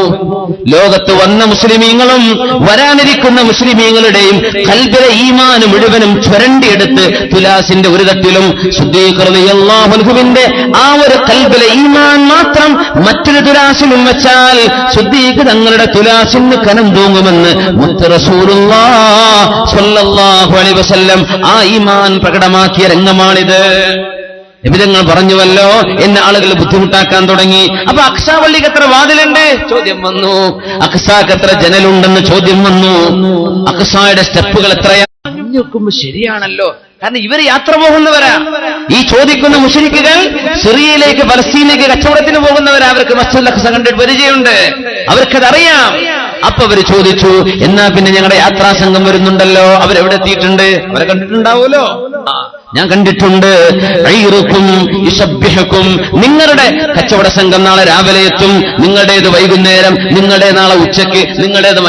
ലോകത്ത് വന്ന മുസ്ലിമീങ്ങളും വരാനിരിക്കുന്ന മുസ്ലിമീങ്ങളുടെയും ഖൽബിലെ ഈമാൻ മുഴുവനും ചുരണ്ടിയെടുത്ത് തുലാസിന്റെ ഒരു തട്ടിലും സിദ്ദീഖ് റളിയല്ലാഹു അൻഹുവിന്റെ ആ ഒരു ഖൽബിലെ ഈമാൻ മാത്രം മറ്റൊരു തുലാസിലും വെച്ചാൽ സിദ്ദീഖ് തങ്ങളുടെ തുലാസിന് കനം തൂങ്ങുമെന്ന് മുത്ത് റസൂലുള്ളാഹി സ്വല്ലല്ലാഹു അലൈഹി വസല്ലം ആ ഈമാൻ പ്രകടമാക്കിയ രംഗമാണിത്. നിബിധങ്ങൾ പറഞ്ഞുവല്ലോ, എന്നെ ആളുകൾ ബുദ്ധിമുട്ടാക്കാൻ തുടങ്ങി. അപ്പൊ അഖ്സാ പള്ളിക്ക് എത്ര വാതിലുണ്ട് ചോദ്യം വന്നു, അഖ്സാക്ക് എത്ര ജനലുണ്ടെന്ന് ചോദ്യം വന്നു, അഖ്സായുടെ സ്റ്റെപ്പുകൾ എത്രയാണ് നോക്കുമ്പോ ശരിയാണല്ലോ. കാരണം ഇവർ യാത്ര പോകുന്നവരാ. ഈ ചോദിക്കുന്ന മുശ്രിക്കുകൾ സിറിയയിലേക്ക് പലസ്തീനിലേക്ക് കച്ചവടത്തിന് പോകുന്നവരാ. അവർക്ക് മസ്ജിദുൽ അഖ്സ കണ്ടിട്ട് പരിചയമുണ്ട്, അവർക്കതറിയാം. അപ്പൊ അവര് ചോദിച്ചു, എന്നാ പിന്നെ ഞങ്ങളുടെ യാത്രാ സംഘം വരുന്നുണ്ടല്ലോ, അവരെവിടെ എത്തിയിട്ടുണ്ട്? അവരെ കണ്ടിട്ടുണ്ടാവുമല്ലോ. ഞാൻ കണ്ടിട്ടുണ്ട്. നിങ്ങളുടെ കച്ചവട സംഘം നാളെ രാവിലെ എത്തും, നിങ്ങളുടേത് വൈകുന്നേരം, നിങ്ങളുടെ നാളെ ഉച്ചയ്ക്ക്, നിങ്ങളുടേത്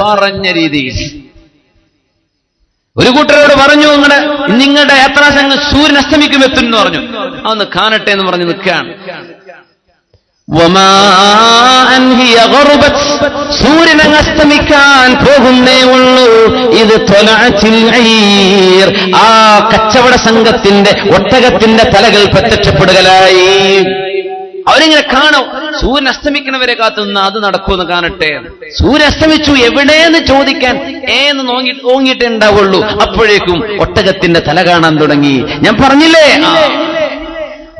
പറഞ്ഞ രീതിയിൽ. ഒരു കൂട്ടരോട് പറഞ്ഞു, നിങ്ങളുടെ യാത്രാ സംഘം സൂര്യൻ അസ്തമിക്കും എത്തും എന്ന് പറഞ്ഞു. അതൊന്ന് കാണട്ടെ എന്ന് പറഞ്ഞു നിൽക്കുകയാണ്. സൂര്യൻ അസ്തമിക്കാൻ പോകുന്നേ ഉള്ളൂ. ഇത് ആ കച്ചവട സംഘത്തിന്റെ ഒട്ടകത്തിന്റെ തലകൾ പ്രത്യക്ഷപ്പെടുകയായി. അവരിങ്ങനെ കാണും, സൂര്യൻ അസ്തമിക്കണവരെ കാത്തുനിന്ന അത് നടക്കുമെന്ന് കാണട്ടെ. സൂര്യൻ അസ്തമിച്ചു എവിടെയെന്ന് ചോദിക്കാൻ ഏന്ന് ഓങ്ങിയിട്ടേ ഉണ്ടാവുള്ളൂ. അപ്പോഴേക്കും ഒട്ടകത്തിന്റെ തല കാണാൻ തുടങ്ങി. ഞാൻ പറഞ്ഞില്ലേ,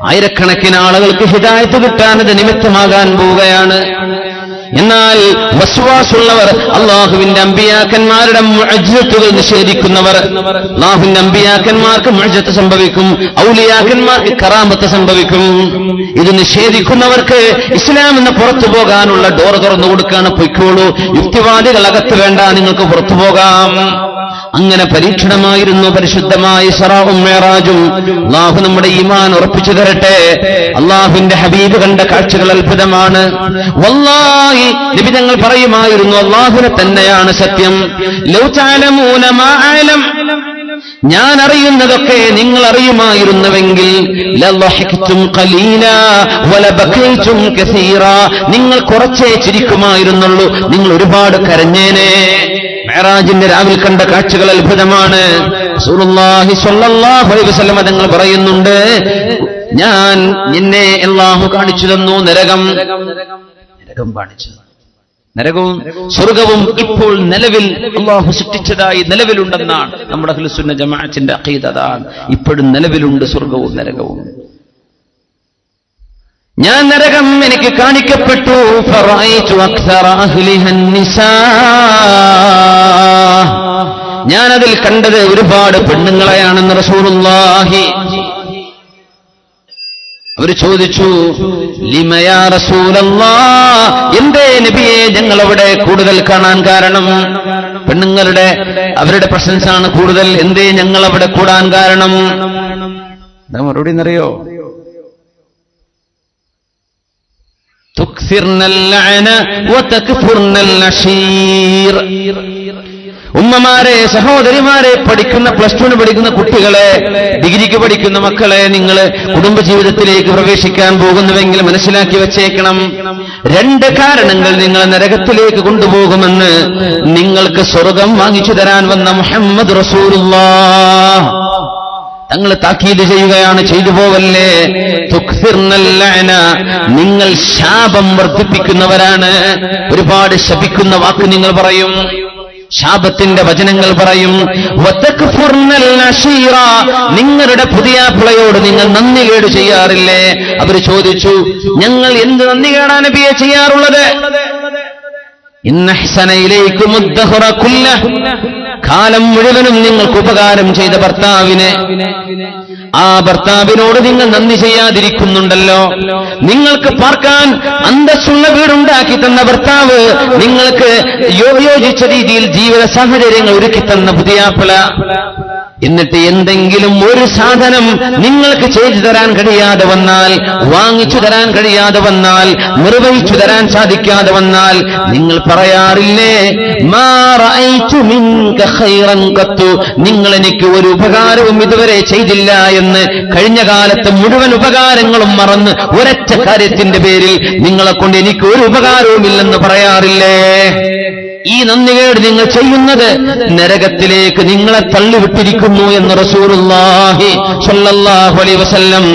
ആയിരക്കണക്കിന് ആളുകൾക്ക് ഹിദായത്ത് കിട്ടാൻ ഇത് നിമിത്തമാകാൻ പോവുകയാണ്. എന്നാൽ വസ്വാസുള്ളവർ, അള്ളാഹുവിന്റെ അമ്പിയാക്കന്മാരുടെ മുഅ്ജിസത്തുകൾ നിഷേധിക്കുന്നവർ, അള്ളാഹുവിന്റെ അമ്പിയാക്കന്മാർക്ക് മുഅ്ജിസത്ത് സംഭവിക്കും, ഔലിയാക്കന്മാർക്ക് കറാമത്ത് സംഭവിക്കും. ഇത് നിഷേധിക്കുന്നവർക്ക് ഇസ്ലാം എന്ന് പുറത്തു പോകാനുള്ള ഡോർ തുറന്നു കൊടുക്കാണ്. പൊയ്ക്കോളൂ, യുക്തിവാദികൾ അകത്ത് വേണ്ട, നിങ്ങൾക്ക് പുറത്തു പോകാം. അങ്ങനെ പരീക്ഷണമായിരുന്നു പരിശുദ്ധമായ ഇസ്റാഉം മിഅ്റാജും. അല്ലാഹു നമ്മുടെ ഈമാൻ ഉറപ്പിച്ചു തരട്ടെ. അല്ലാഹുവിന്റെ ഹബീബ് കണ്ട കാഴ്ചകൾ അത്ഭുതമാണ്. വല്ലാഹി നബി തങ്ങൾ പറയുമായിരുന്നു, അല്ലാഹുവിനെ തന്നെയാണ് സത്യം. ലൗ തഅലമൂന മാ അഅലം, ഞാൻ അറിയുന്നതൊക്കെ നിങ്ങൾ അറിയുമായിരുന്നുവെങ്കിൽ ലളഹിഖ്തും ഖലീലാ വലബഖൈതും കസീറാ, നിങ്ങൾ കുറച്ചേ ചിരിക്കുമായിരുന്നുള്ളൂ, നിങ്ങൾ ഒരുപാട് കരഞ്ഞേനെ. മിഅ്റാജിന്റെ രാവിൽ കണ്ട കാഴ്ചകൾ അത്ഭുതമാണ്. റസൂലുള്ളാഹി സ്വല്ലല്ലാഹു അലൈഹി വസല്ലം തങ്ങൾ പറയുന്നുണ്ട്, ഞാൻ എന്നെ അല്ലാഹു കാണിച്ചു തന്നു നരകം കാണിച്ചു. നരകവും സ്വർഗവും ഇപ്പോൾ നിലവിൽ അല്ലാഹു സൃഷ്ടിച്ചതായി നിലവിലുണ്ടെന്നാണ് നമ്മുടെ അഹ്ലുസ് സുന്ന ജമാഅത്തിന്റെ അഖീദ. അതാണ്, ഇപ്പോഴും നിലവിലുണ്ട് സ്വർഗവും നരകവും. ഞാൻ നരകം എനിക്ക് കാണിക്കപ്പെട്ടു. ഫറഅയ്തു അക്സറ അഹ്ലിഹൻ നിസാ, ഞാനതിൽ കണ്ടത് ഒരുപാട് പെണ്ണുങ്ങളെയാണെന്ന് റസൂലുള്ളാഹി. അവർ ചോദിച്ചു, ലിമ യാ റസൂലല്ലാഹ്, എന്തേ നബിയെ ഞങ്ങൾ അവിടെ കൂടുതൽ കാണാൻ കാരണം? പെണ്ണുങ്ങളുടെ അവരുടെ പ്രസൻസ് ആണ് കൂടുതൽ, എന്തേ ഞങ്ങൾ അവിടെ കൂടാൻ കാരണം? എന്താ മറുപടി എന്നറിയോ? തുക്സിർനൽ ലഅന വതക്ഫുർനൽ നശീർ. ഉമ്മമാരെ, സഹോദരിമാരെ, പഠിക്കുന്ന +2 പഠിക്കുന്ന കുട്ടികളെ, ഡിഗ്രിക്ക് പഠിക്കുന്ന മക്കളെ, നിങ്ങൾ കുടുംബജീവിതത്തിലേക്ക് പ്രവേശിക്കാൻ പോകുന്നുവെങ്കിൽ മനസ്സിലാക്കി വച്ചേക്കണം, 2 കാരണങ്ങൾ നിങ്ങളെ നരകത്തിലേക്ക് കൊണ്ടുപോകുമെന്ന് നിങ്ങൾക്ക് സ്വർഗം വാങ്ങിച്ചു തരാൻ വന്ന മുഹമ്മദ് റസൂലുള്ളാഹ് തങ്ങൾ താക്കീത് ചെയ്യുകയാണ്. ചെയ്തു പോവല്ലേ. തുക്സിർനൽ ലഅന, നിങ്ങൾ ശാപം വർദ്ധിപ്പിക്കുന്നവരാണ്. ഒരുപാട് ശപിക്കുന്ന വാക്ക് നിങ്ങൾ പറയും, ശാപത്തിന്റെ വചനങ്ങൾ പറയും. വതക്ഫുർനൽ നശീറ, നിങ്ങളുടെ പുതിയാപ്പിളയോട് നിങ്ങൾ നന്ദികേട് ചെയ്യാറില്ലേ? അവർ ചോദിച്ചു, ഞങ്ങൾ എന്ത് നന്ദികേടാ നബിയെ ചെയ്യാറുള്ളത്? ഇന്നഹ്സന ഇലൈകുമുദ് ദഹ്റ കുല്ലഹ്, കാലം മുഴുവനും നിങ്ങൾക്ക് ഉപകാരം ചെയ്ത ഭർത്താവിനെ, ആ ഭർത്താവിനോട് നിങ്ങൾ നന്ദി ചെയ്യാതിരിക്കുന്നുണ്ടല്ലോ. നിങ്ങൾക്ക് പാർക്കാൻ അന്തസ്സുള്ള വീടുണ്ടാക്കി തന്ന ഭർത്താവ്, നിങ്ങൾക്ക് യോജിച്ച രീതിയിൽ ജീവിത സാഹചര്യങ്ങൾ ഒരുക്കി തന്ന പുതിയാപ്പിള, എന്നിട്ട് എന്തെങ്കിലും ഒരു സാധനം നിങ്ങൾക്ക് ചെയ്തു തരാൻ കഴിയാതെ വന്നാൽ, വാങ്ങിച്ചു തരാൻ കഴിയാതെ വന്നാൽ, നിർവഹിച്ചു തരാൻ സാധിക്കാതെ വന്നാൽ നിങ്ങൾ പറയാറില്ലേ, മാ റഅയ്തു മിൻക ഖൈറൻ ഖത്തു, നിങ്ങൾ എനിക്ക് ഒരു ഉപകാരവും ഇതുവരെ ചെയ്തില്ല എന്ന്. കഴിഞ്ഞ കാലത്ത് മുഴുവൻ ഉപകാരങ്ങളും മറന്ന് ഒരൊറ്റ കാര്യത്തിന്റെ പേരിൽ നിങ്ങളെ കൊണ്ട് എനിക്ക് ഒരു ഉപകാരവുമില്ലെന്ന് പറയാറില്ലേ? ഈ നന്ദികേട് നിങ്ങൾ ചെയ്യുന്നത് നരകത്തിലേക്ക് നിങ്ങളെ തള്ളിവിട്ടിരിക്കുന്നു എന്ന് റസൂലുള്ളാഹി സ്വല്ലല്ലാഹു അലൈഹി വസല്ലം.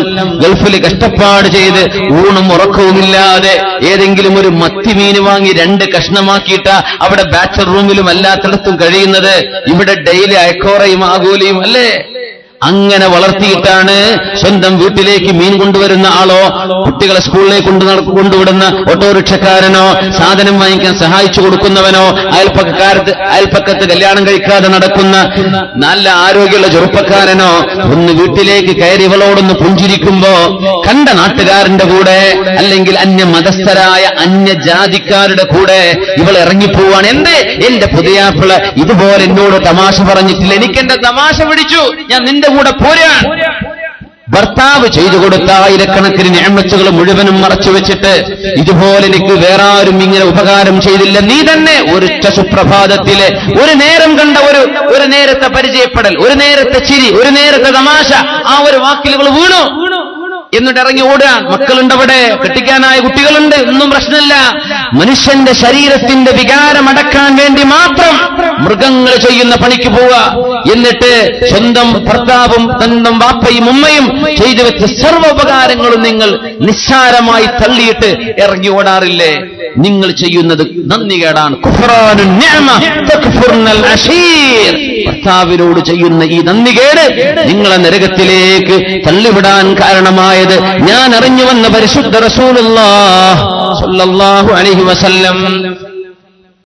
ഗൾഫിൽ കഷ്ടപ്പാട് ചെയ്ത് ഊണും ഉറക്കവുമില്ലാതെ ഏതെങ്കിലും ഒരു മത്തിമീൻ വാങ്ങി 2 കഷ്ണമാക്കിയിട്ട അവിടെ ബാച്ചലർ റൂമിലും അല്ലാത്തിടത്തും കഴിയുന്നത്. ഇവിടെ ഡെയിലി അയക്കോറയും ആഗോലിയും അല്ലേ? അങ്ങനെ വളർത്തിയിട്ടാണ് സ്വന്തം വീട്ടിലേക്ക് മീൻ കൊണ്ടുവരുന്ന ആളോ, കുട്ടികളെ സ്കൂളിലേക്ക് കൊണ്ടുവിടുന്ന ഓട്ടോറിക്ഷക്കാരനോ, സാധനം വാങ്ങിക്കാൻ സഹായിച്ചു കൊടുക്കുന്നവനോ, അയൽപ്പക്കത്ത് കല്യാണം കഴിക്കാതെ നടക്കുന്ന നല്ല ആരോഗ്യമുള്ള ചെറുപ്പക്കാരനോ ഒന്ന് വീട്ടിലേക്ക് കയറി ഇവളോടൊന്ന് പുഞ്ചിരിക്കുമ്പോ കണ്ട നാട്ടുകാരന്റെ കൂടെ അല്ലെങ്കിൽ അന്യ മതസ്ഥരായ അന്യജാതിക്കാരുടെ കൂടെ ഇവൾ ഇറങ്ങിപ്പോവാണ്. എന്റെ പുതിയാപ്പിള ഇതുപോലെ എന്നോട് തമാശ പറഞ്ഞിട്ടില്ല, എനിക്കെന്റെ തമാശ പിടിച്ചു, ഞാൻ നിന്റെ കൂടെ പോരാൻ. ഭർത്താവ് ചെയ്തു കൊടുത്ത ആയിരക്കണക്കിന് നിഅമത്തുകൾ മുഴുവനും മറച്ചു വെച്ചിട്ട് ഇതുപോലെ എനിക്ക് വേറെ ആരും ഇങ്ങനെ ഉപകാരം ചെയ്തില്ല, നീ തന്നെ ഒരൊറ്റ സുപ്രഭാതത്തിലെ ഒരു നേരം കണ്ട ഒരു നേരത്തെ പരിചയപ്പെടൽ, ഒരു നേരത്തെ ചിരി, ഒരു നേരത്തെ തമാശ, ആ ഒരു വാക്കിലുകൾ വീണു. എന്നിട്ട് ഇറങ്ങി ഓടാൻ. മക്കളുണ്ട്, അവിടെ കെട്ടിക്കാനായ കുട്ടികളുണ്ട്, ഒന്നും പ്രശ്നമില്ല. മനുഷ്യന്റെ ശരീരത്തിന്റെ വികാരമടക്കാൻ വേണ്ടി മാത്രം മൃഗങ്ങൾ ചെയ്യുന്ന പണിക്ക് പോവുക. എന്നിട്ട് സ്വന്തം ഭർത്താവും സ്വന്തം വാപ്പയും ഉമ്മയും ചെയ്തു വെച്ച സർവ്വോപകാരങ്ങളും നിങ്ങൾ നിസ്സാരമായി തള്ളിയിട്ട് ഇറങ്ങി ഓടാറില്ലേ? നിങ്ങൾ ചെയ്യുന്നത് നന്ദികേടാണ്. കുഫ്റാനുൻ നിഅമ തക്ഫുർനൽ അശീർ. ഭർത്താവിനോട് ചെയ്യുന്ന ഈ നന്ദികേട് നിങ്ങളെ നരകത്തിലേക്ക് തള്ളിവിടാൻ കാരണമായത് ഞാൻ അറിഞ്ഞു വന്ന പരിശുദ്ധ റസൂലുള്ളാഹ് സല്ലല്ലാഹു അലൈഹി വസല്ലം